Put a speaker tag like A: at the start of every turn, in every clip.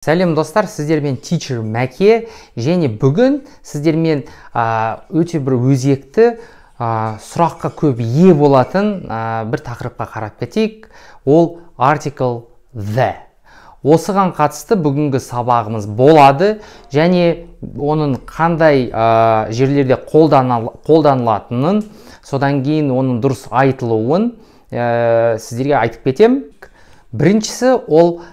A: Сәлем достар, сіздермен Teacher Мәке, және бүгін сіздермен өте бір өзекті сұраққа көп ие болатын бір тақырыпқа қарап кетейік. Ол article the. Осыған қатысты бүгінгі сабағымыз болады, және оның қандай жерлерде қолданылатынын, содан кейін оның дұрыс айтылуын сіздерге айтып кетем. Біріншісі ол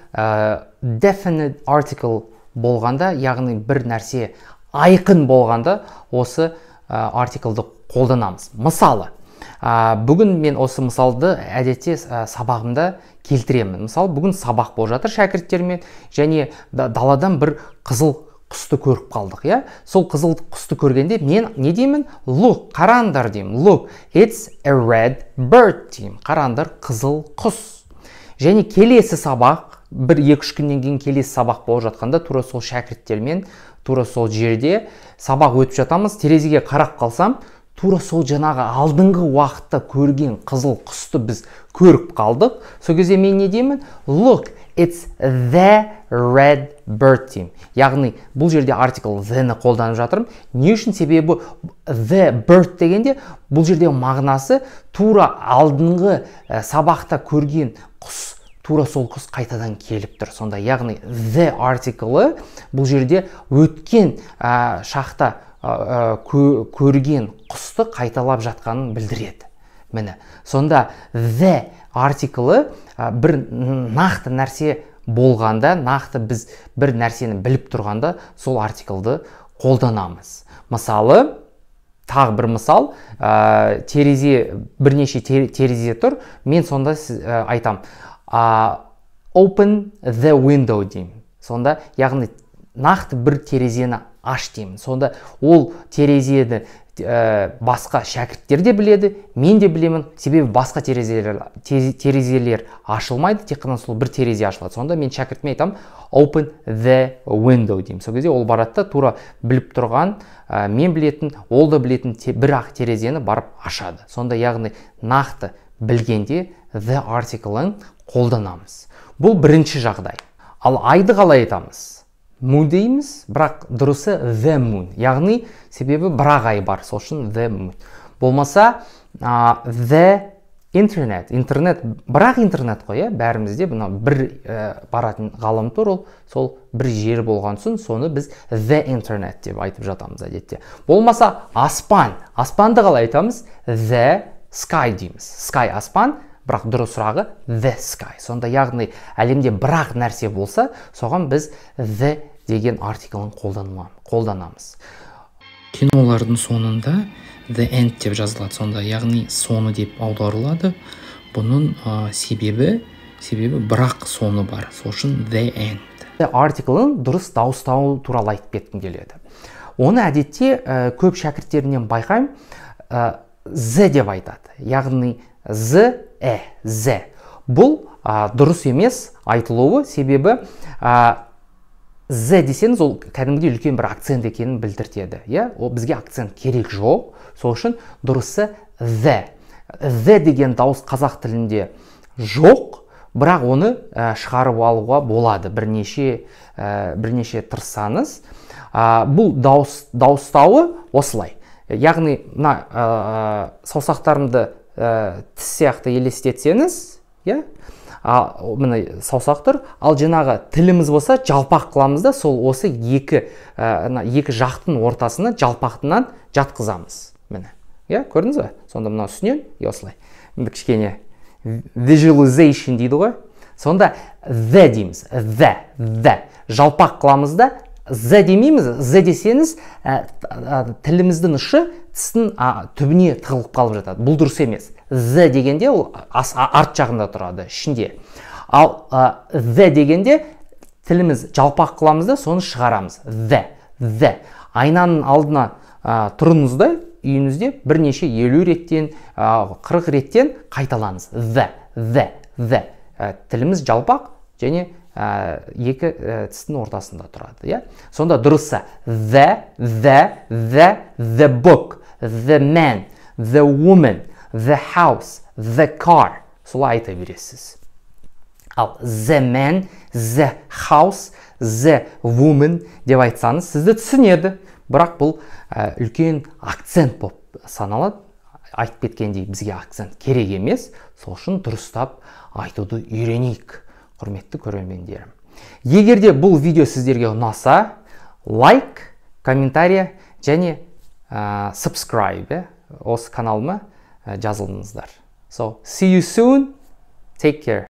A: definite article болғанда, яғни бір нәрсе айқын болғанда осы артиклді қолданамыз. Мысалы, бүгін мен осы мысалды әдетте сабағымда келтіремін. Мысалы, бүгін сабақ болып жатыр шәкірттермен, және даладан бір қызыл құсты көріп қалдық, иә? Сол қызыл құсты көргенде мен не деймін? Look, қараңдар деймін. Look, it's a red bird деймін. Қараңдар, қызыл құс. Және келесі сабақ, 1-2 күннен кейін келесі сабақ болып жатқанда, тура сол шәкірттермен, тура сол жерде сабақ өтіп жатамыз. Терезеге қарап қалсам, тура сол жаңағы алдыңғы уақытта көрген қызыл құсты біз көріп қалдық. Сол кезде мен не деймін? Look, it's the red bird деймін. Яғни бұл жерде article the-ні қолданып жатырмын. Не үшін? Себебі the bird дегенде бұл жерде мағынасы тура алдыңғы сабақта көрген құс, тура сол құс қайтадан келіп тұр. Сонда яғни the article бұл жерде өткен шақта көрген құсты қайталап жатқанын білдіреді. Міне, сонда the article бір нақты нәрсе болғанда, нақты біз бір нәрсені біліп тұрғанда, сол артиклді қолданамыз. Мысалы, тағы бір мысал, бірнеше терезе тұр, мен сонда айтам, open the window деймін. Сонда, яғни нақты бір терезені аш деймін. Сонда ол терезені басқа шәкірттер де біледі, мен де білемін, себебі басқа терезелер ашылмайды, тек қана сол бір терезе ашылады. Сонда мен шәкіртіме айтам, open the window деймін. Сол кезде ол барады да тура біліп тұрған, мен білетін, ол да білетін бір-ақ терезені барып ашады. Сонда яғни нақты білгенде the article-ын қолданамыз. Бұл бірінші жағдай. Ал айды қалай айтамыз? Moon дейміз, бірақ дұрысы the moon. Яғни себебі бірақ ай бар, сол үшін the moon. Болмаса the internet. Интернет, бірақ интернет қой, бәрімізде бір баратын ғаламтор, сол бір жер болған соң, соны біз the internet деп айтып жатамыз әдетте. Болмаса аспан. Аспанды қалай айтамыз? The sky дейміз. Sky аспан, бірақ дұрыс сұрағы the sky. Сонда яғни әлемде бірақ нәрсе болса, соған біз the деген артиклін қолданамыз. Кинолардың сонында the end деп жазылады. Сонда яғни соны деп аударылады. Бұның себебі бірақ соны бар. Сол үшін the end. Артиклін дұрыс дауыстау туралы айтып кеткім келеді. Оны әдетте көп шәкірттерінен байқаймын, the деп айтады. Яғни the. Бұл дұрыс емес айтылуы, себебі the десеңіз, ол кәдімгідей үлкен бір акцент екенін білдіртеді. Ол бізге акцент керек жоқ. Сол үшін дұрысы the. The деген дауыс қазақ тілінде жоқ, бірақ оны шығарып алуға болады. Бірнеше тырыссаңыз. Бұл дауыстауы осылай. Яғни саусақтарымды тіс сияқты елестетсеңіз, міне саусақ тұр, ал жаңағы тіліміз болса жалпақ қыламыз да, сол осы екі жақтың ортасына жалпақтынан жатқызамыз. Міне, көрдіңіз бе? Сонда мына үстінен осылай. Кішкене visualization дейді ғой. Сонда the дейміз. The. Жалпақ қыламыз да, the демейміз. The десеңіз, тіліміздің ұшы тістің түбіне тығылып қалып жатады. Бұл дұрыс емес. The дегенде ол арт жағында тұрады, ішінде. Ал the дегенде тіліміз жалпақ қыламыз да, соны шығарамыз. The. Айнаның алдына тұрыңыз да, үйіңізде бірнеше 50 реттен, 40 реттен қайталаңыз. The. Тіліміз жалпақ және екі тістің ортасында тұрады. Сонда дұрысы the book, the man, the woman, the house, the car. Солай айта бересіз. Ал the man, the house, the woman деп айтсаңыз сізді түсінеді. Бірақ бұл үлкен акцент болып саналады. Айтып кеткендей бізге акцент керек емес. Сол үшін дұрыстап айтуды үйренейік, құрметті көрермендерім. Егер де бұл видео сіздерге ұнаса, лайк, комментария және subscribe осы каналыма жазылыңыздар. So, see you soon. Take care.